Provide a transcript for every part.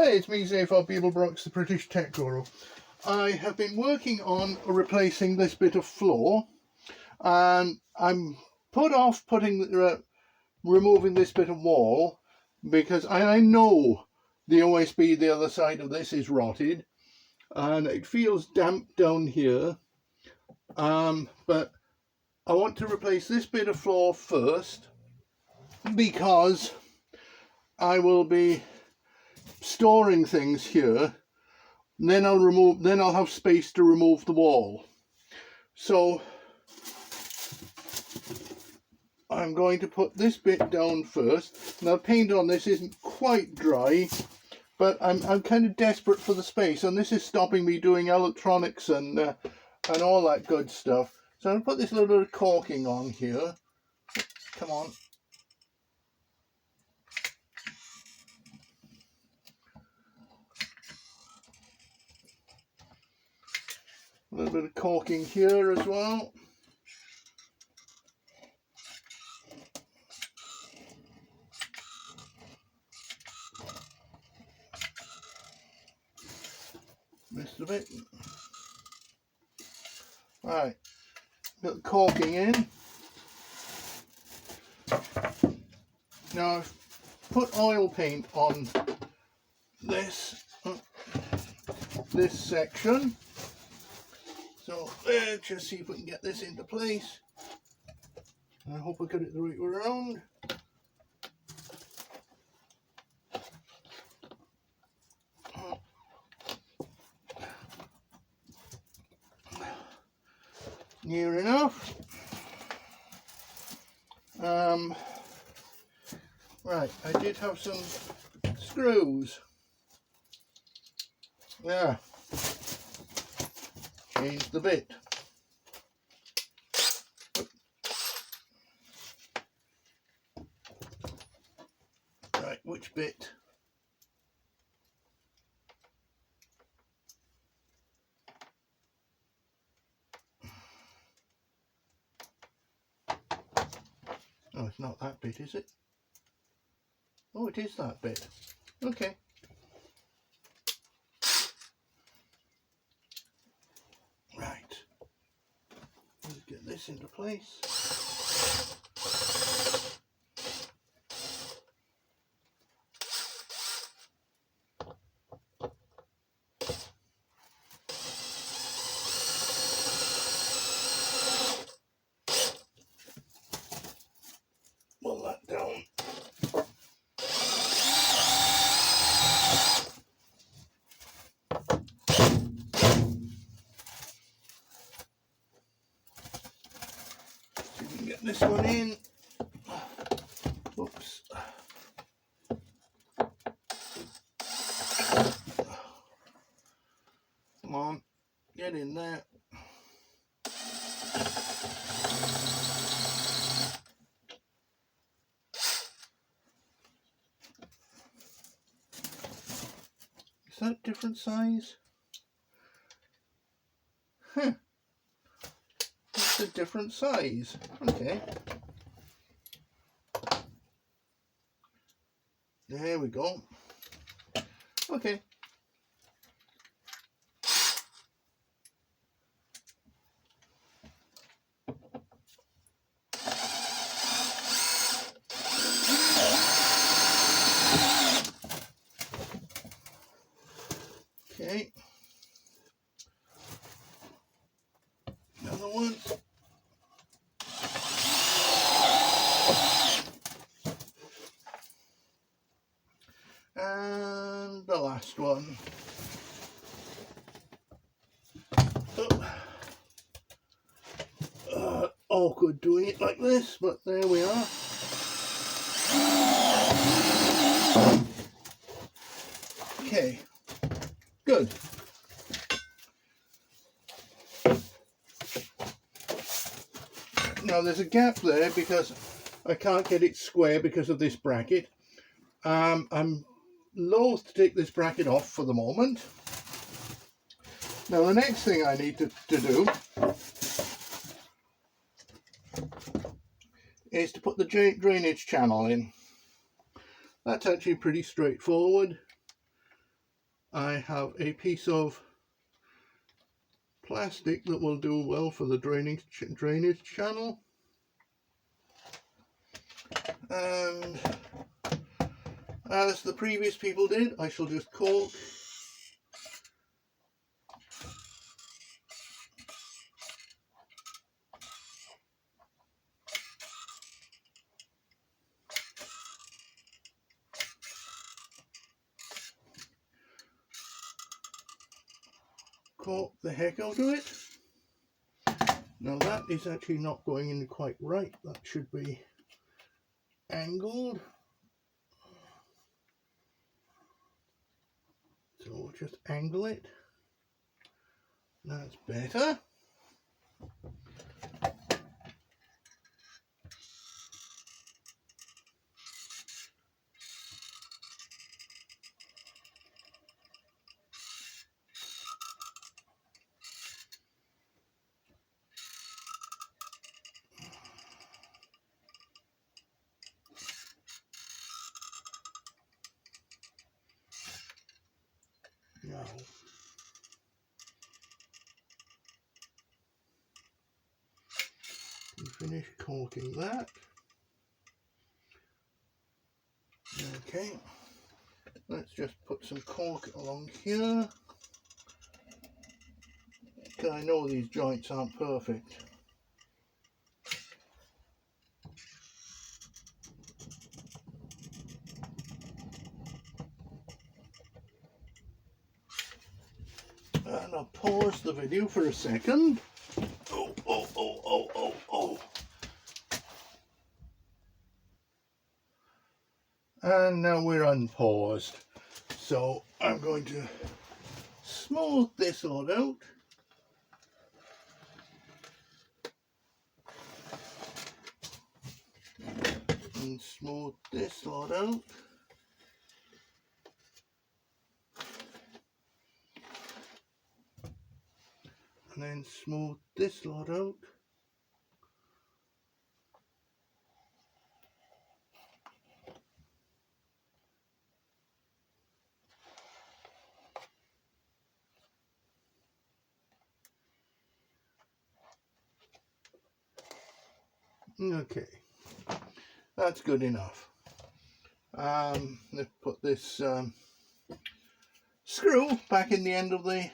Hey, it's me, Zayfar Beeblebrox, the British Tech Guru. I have been working on replacing this bit of floor, and I'm put off removing this bit of wall because I know the OSB the other side of this is rotted, and it feels damp down here. But I want to replace this bit of floor first because I will be storing things here. Then I'll have space to remove the wall. So I'm going to put this bit down first. Now, paint on this isn't quite dry, but I'm kind of desperate for the space, and this is stopping me doing electronics and all that good stuff. So I'm going to put this little bit of caulking on here. Come on. A little bit of caulking here as well. Missed a bit. Right, got the caulking in. Now I've put oil paint on this section. So let's just see if we can get this into place. I hope I got it the right way around. Near enough. Right, I did have some screws. Yeah. Change the bit. Right, which bit? Oh, it's not that bit, is it? Oh, it is that bit. Okay. Right. Let's get this into place. Pull that down. Get this one in. Oops. Come on, get in there. Is that different size? Huh. It's a different size. Okay. There we go. Okay. Okay. Another one. And the last one. Awkward doing it like this, but there we are. Okay, good. Now there's a gap there because I can't get it square because of this bracket. I'm loath to take this bracket off for the moment. Now the next thing I need to do is to put the drainage channel in. That's actually pretty straightforward. I have a piece of plastic that will do well for the drainage channel, and as the previous people did, I shall just cork the heck out of it. Now that is actually not going in quite right, that should be angled. So we'll just angle it. That's better. Now, we finish corking that. Okay, let's just put some cork along here, because I know these joints aren't perfect. And I'll pause the video for a second. Oh. And now we're unpaused. So I'm going to smooth this lot out. And smooth this lot out. And then smooth this lot out. Okay, that's good enough. Let's put this screw back in the end of the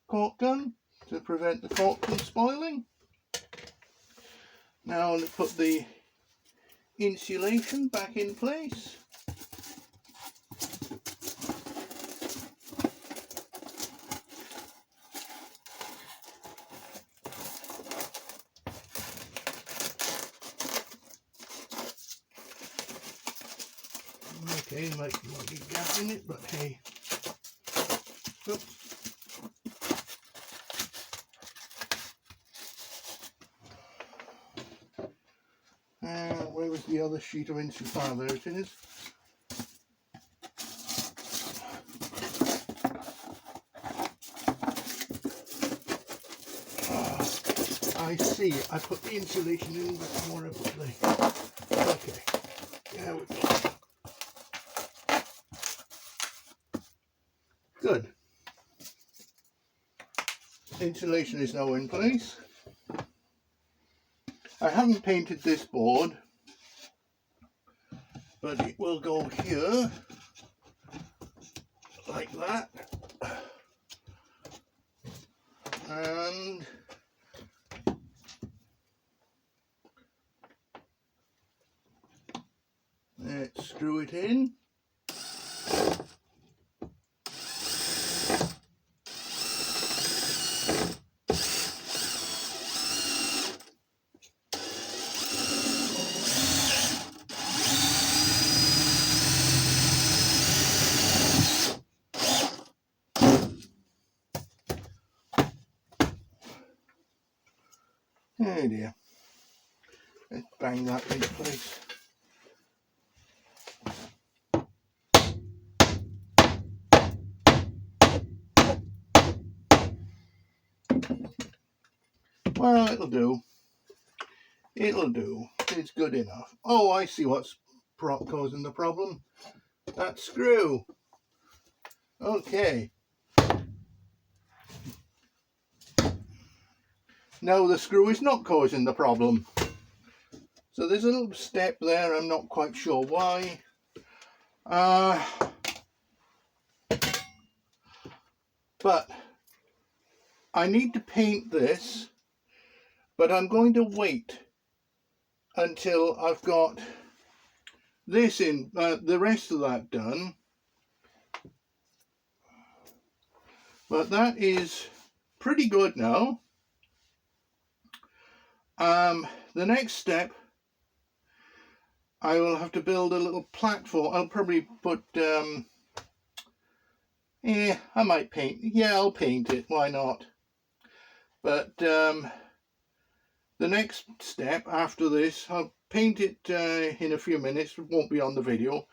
cork gun to prevent the cork from spoiling. Now let's put the insulation back in place. Okay, might be a gap in it, but hey. Oops. Where was the other sheet of insulation? Ah, there it is. I see. I put the insulation in before I put the... Okay. There we go. Good. Insulation is now in place. I haven't painted this board, but it will go here like that, and let's screw it in. Oh dear. Let's bang that into place. Well, it'll do. It'll do. It's good enough. Oh, I see what's causing the problem. That screw. Okay. now the screw is not causing the problem. So there's a little step there, I'm not quite sure why. But I need to paint this, but I'm going to wait until I've got this in, the rest of that done. But that is pretty good now. The next step, I will have to build a little platform. I'll probably put, I might paint, yeah, I'll paint it, why not? But the next step after this, I'll paint it in a few minutes, it won't be on the video,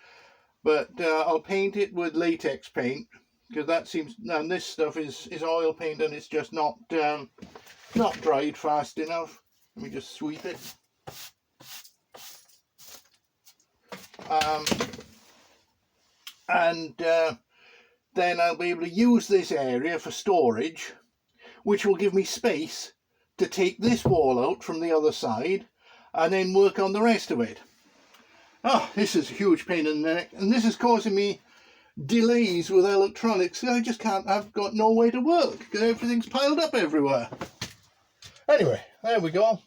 but I'll paint it with latex paint, because that seems, and this stuff is oil paint and it's just not dried fast enough. Let me just sweep it. Then I'll be able to use this area for storage, which will give me space to take this wall out from the other side and then work on the rest of it. Oh, this is a huge pain in the neck, and this is causing me delays with electronics. I just can't, I've got no way to work because everything's piled up everywhere. Anyway, there we go.